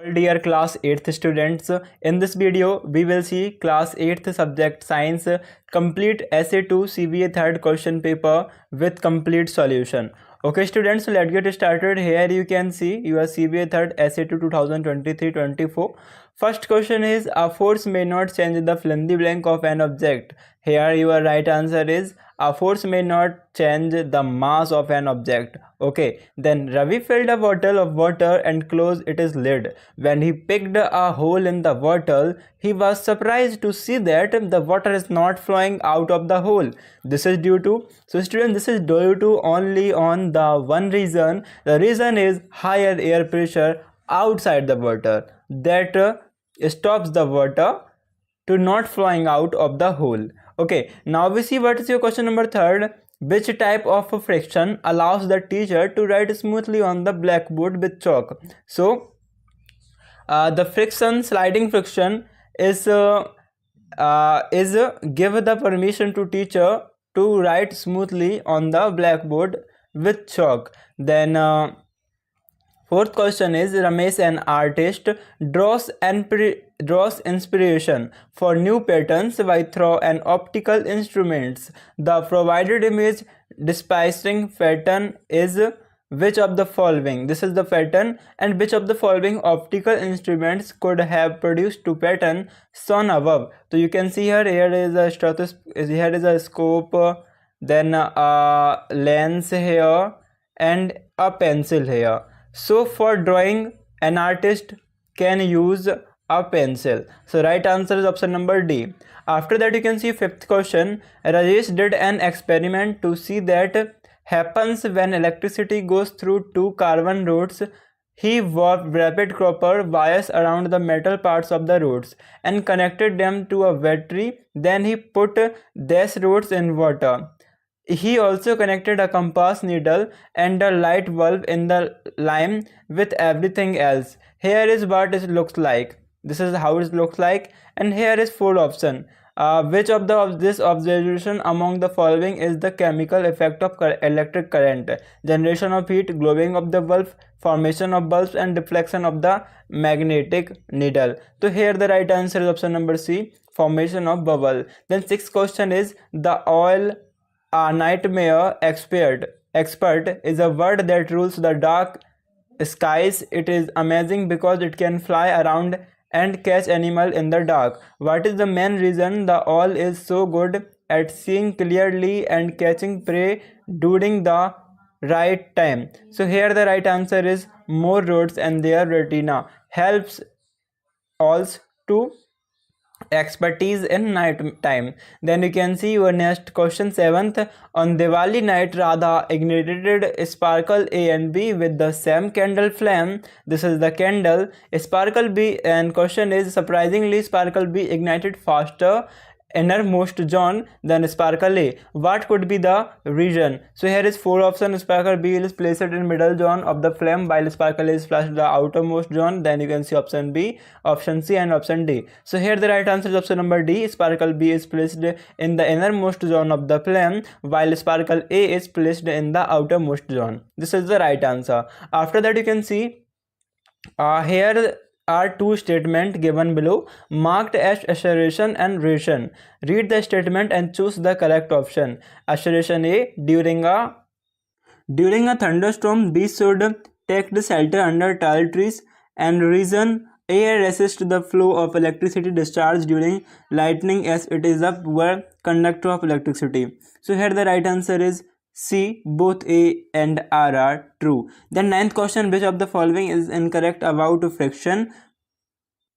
Dear class 8th students, in this video we will see class 8th subject science complete essay 2 CBA third question paper with complete solution. Okay students, so let's get started. Here you can see your CBA third essay 2 2023-24. First question is, a force may not change the flimsy blank of an object. Here your right answer is, a force may not change the mass of an object. Okay, then Ravi filled a bottle of water and closed its lid. When he picked a hole in the bottle, he was surprised to see that the water is not flowing out of the hole. This is due to, so students, this is due to only on the one reason. The reason is higher air pressure outside the water that stops the water to not flowing out of the hole. Okay, now we see what is your question number third. Which type of friction allows the teacher to write smoothly on the blackboard with chalk? So the friction, sliding friction is give the permission to teacher to write smoothly on the blackboard with chalk. Then fourth question is, Ramesh, an artist, draws inspiration for new patterns by through an optical instruments. The provided image displaying pattern is which of the following? This is the pattern, and which of the following optical instruments could have produced two pattern shown above? So you can see here is a here is a scope, then a lens here, and a pencil here. So for drawing, an artist can use a pencil. So right answer is option number D. After that you can see fifth question. Rajesh did an experiment to see that happens when electricity goes through two carbon rods. He warped rapid copper wires around the metal parts of the rods and connected them to a battery. Then he put these rods in water. He also connected a compass needle and a light bulb in the lime with everything else. Here is what it looks like. This is how it looks like, and here is four option. Which of this observation among the following is the chemical effect of electric current? Generation of heat, glowing of the bulb, formation of bulbs, and deflection of the magnetic needle. So here the right answer is option number C, formation of bubble. Then sixth question is, the oil nightmare expert is a word that rules the dark skies. It is amazing because it can fly around and catch animal in the dark. What is the main reason the owl is so good at seeing clearly and catching prey during the right time? So here the right answer is more rods and their retina helps owls to expertise in night time. Then you can see your next question, seventh. On Diwali night, Radha ignited sparkle A and B with the same candle flame. This is the candle sparkle B, and question is, surprisingly sparkle B ignited faster innermost zone than sparkle A. What could be the reason? So here is four options. Sparkle B is placed in middle zone of the flame while sparkle A is flashed the outermost zone. Then you can see option B, option C, and option D. So here the right answer is option number D. Sparkle B is placed in the innermost zone of the flame while sparkle A is placed in the outermost zone. This is the right answer. After that you can see here are two statements given below marked as assertion and reason. Read the statement and choose the correct option. Assertion A, during a thunderstorm, B should take the shelter under tall trees. And reason A, resist the flow of electricity discharged during lightning as it is a poor conductor of electricity. So here the right answer is C, both A and R are true. Then ninth question, which of the following is incorrect about friction?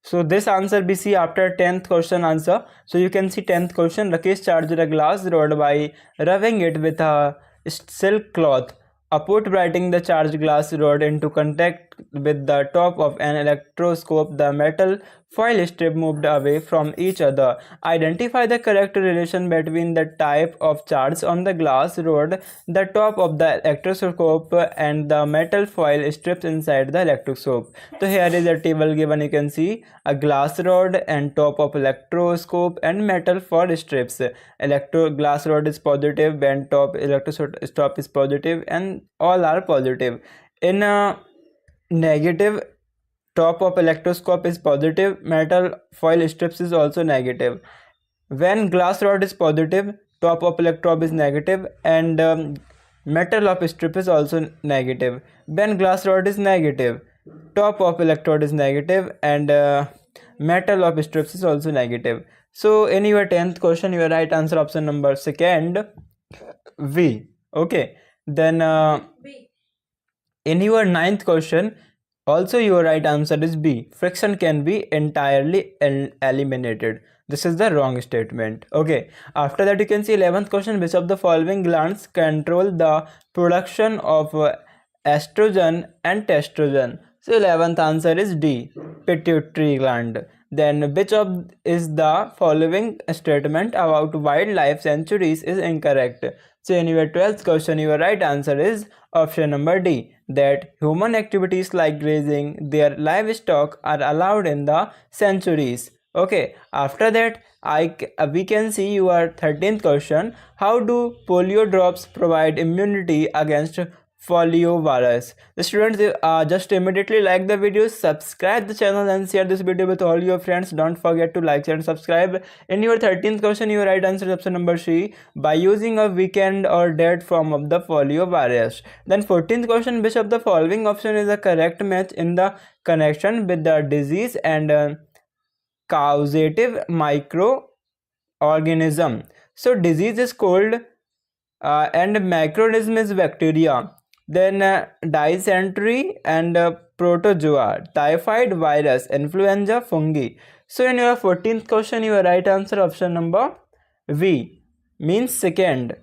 So this answer be C after 10th question answer. So you can see 10th question, Rakesh charged a glass rod by rubbing it with a silk cloth. Upon writing the charged glass rod into contact with the top of an electroscope, the metal foil strip moved away from each other. Identify the correct relation between the type of charge on the glass rod, the top of the electroscope, and the metal foil strips inside the electroscope. So here is a table given. You can see a glass rod and top of electroscope and metal foil strips. Glass rod is positive, bent top electroscope is positive, and all are positive. In a negative top of electroscope is positive, metal foil strips is also negative. When glass rod is positive, top of electrode is negative, and metal of strip is also negative. When glass rod is negative, top of electrode is negative, and metal of strips is also negative. So in your 10th question, your right answer option number second, V. Okay, then in your 9th question, also your right answer is B. Friction can be entirely eliminated. This is the wrong statement. Okay, after that you can see 11th question, which of the following glands control the production of estrogen and testosterone? So 11th answer is D, pituitary gland. Then which of is the following statement about wildlife sanctuaries is incorrect? So in your 12th question, your right answer is option number D, that human activities like grazing their livestock are allowed in the sanctuaries. Okay, after that we can see your 13th question, how do polio drops provide immunity against poliovirus? The students just immediately like the video, subscribe the channel and share this video with all your friends. Don't forget to like, share and subscribe. In your 13th question, your right answer is option number C, by using a weakened or dead form of the poliovirus. Then 14th question, which of the following option is a correct match in the connection with the disease and causative microorganism? So disease is cold and microorganism is bacteria. Then dysentery and protozoa, typhoid virus, influenza, fungi. So in your 14th question, your right answer option number V, means second,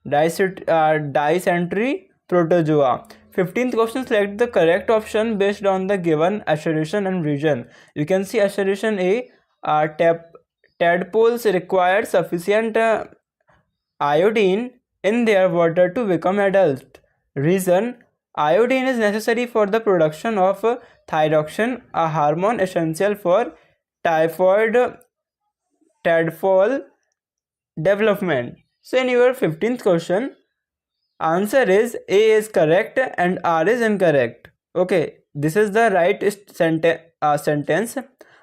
dysentery, protozoa. 15th question, select the correct option based on the given assertion and reason. You can see assertion A, tadpoles require sufficient iodine in their water to become adult. Reason, iodine is necessary for the production of thyroxine, a hormone essential for tadpole development. So in your 15th question, answer is A is correct and R is incorrect. Okay, this is the right sentence,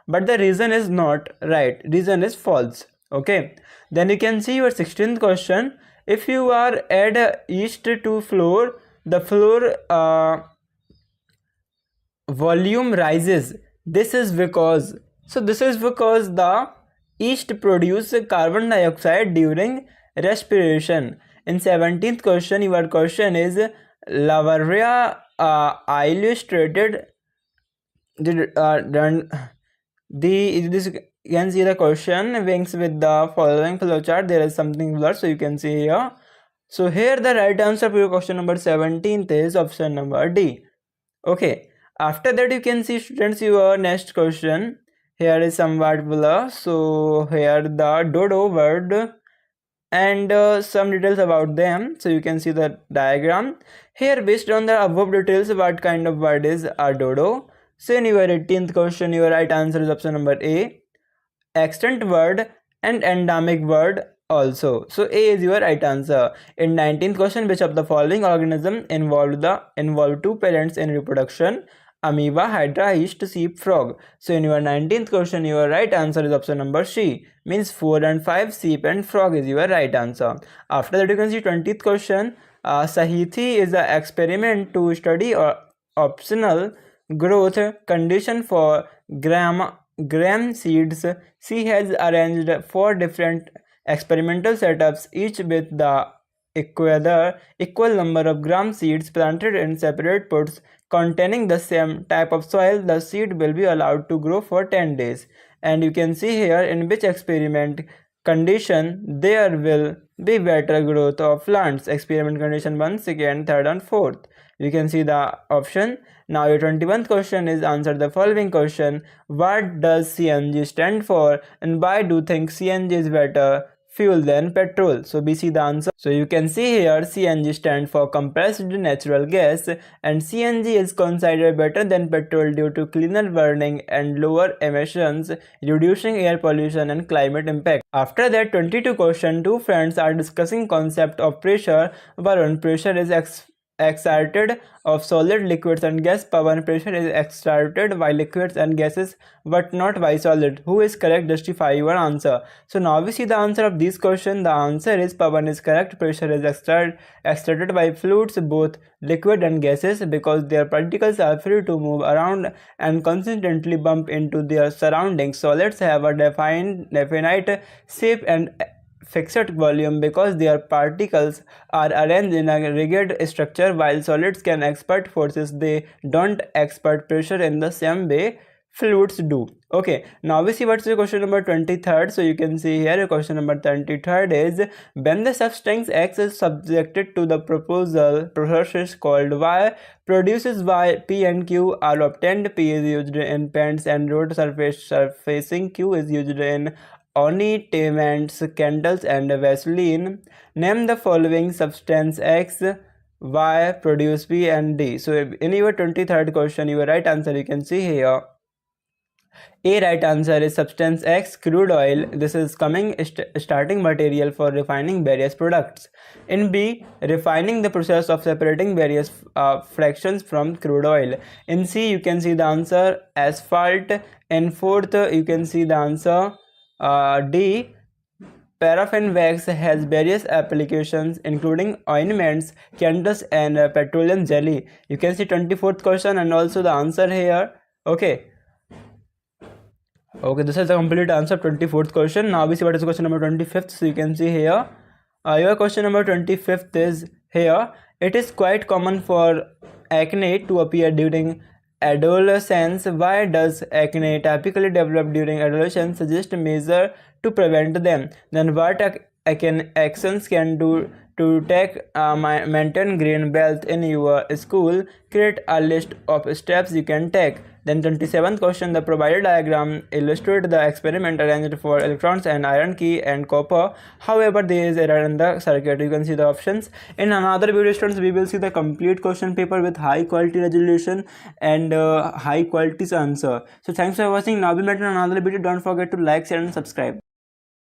but the reason is not right, reason is false. Okay, then you can see your 16th question, if you are add yeast to flour, the flour volume rises. This is because, so this is because the yeast produces carbon dioxide during respiration. In 17th question, your question is Lavaria illustrated this, you can see the question wings with the following flowchart. There is something blurred, so you can see here. So here the right answer for your question number 17th is option number D. Okay, after that you can see, students, your next question. Here is somewhat blur. So here the dodo word and some details about them. So you can see the diagram here. Based on the above details, what kind of word is a dodo? So in your 18th question, your right answer is option number A, extant word and endemic word also. So A is your right answer. In 19th question, which of the following organism involve two parents in reproduction? Amoeba, hydra, yeast, sheep, frog. So in your 19th question, your right answer is option number C, means 4 and 5, sheep and frog is your right answer. After that you can see 20th question, Sahithi is an experiment to study or optional growth condition for gram seeds. She has arranged 4 different experimental setups, each with the equal number of gram seeds planted in separate pots containing the same type of soil. The seed will be allowed to grow for 10 days. And you can see here in which experiment condition there will be better growth of plants. Experiment condition 1, 2nd, 3rd and 4th. You can see the option. Now your 21st question is answer the following question. What does CNG stand for and why do you think CNG is better fuel than petrol? So we see the answer. So you can see here CNG stand for compressed natural gas, and CNG is considered better than petrol due to cleaner burning and lower emissions, reducing air pollution and climate impact. After that 22 question, two friends are discussing concept of pressure. Varun, pressure is exerted of solid, liquids and gas. Power and pressure is exerted by liquids and gases but not by solid. Who is correct? Justify your answer. So now we see the answer of this question. The answer is power is correct. Pressure is exerted by fluids, both liquid and gases, because their particles are free to move around and constantly bump into their surroundings. Solids have a definite shape and fixed volume because their particles are arranged in a rigid structure, while solids can expert forces. They don't expert pressure in the same way fluids do. Okay, now we see what's the question number 23rd. So you can see here question number 23rd is, when the substance X is subjected to the process called Y, produces Y, P and Q are obtained. P is used in paints and road surfacing. Q is used in ointments, candles and Vaseline. Name the following substance X, Y produce P and D. So in your 23rd question, your right answer you can see here. A right answer is substance X, crude oil. This is coming starting material for refining various products. In B, refining, the process of separating various fractions from crude oil. In C, you can see the answer asphalt. In fourth, you can see the answer D, paraffin wax has various applications including ointments, candles and petroleum jelly. You can see 24th question and also the answer here. Okay, this is the complete answer 24th question. Now we see what is question number 25th. So you can see here your question number 25th is here. It is quite common for acne to appear during adolescence. Why does acne typically develop during adolescence? Suggest a measure to prevent them. Then what actions can do to maintain green belt in your school? Create a list of steps you can take. Then 27th question, the provided diagram illustrates the experiment arranged for electrons and iron key and copper. However, there is error in the circuit. You can see the options. In another video, students, we will see the complete question paper with high quality resolution and high quality answer. So thanks for watching. Now we met in another video. Don't forget to like, share and subscribe.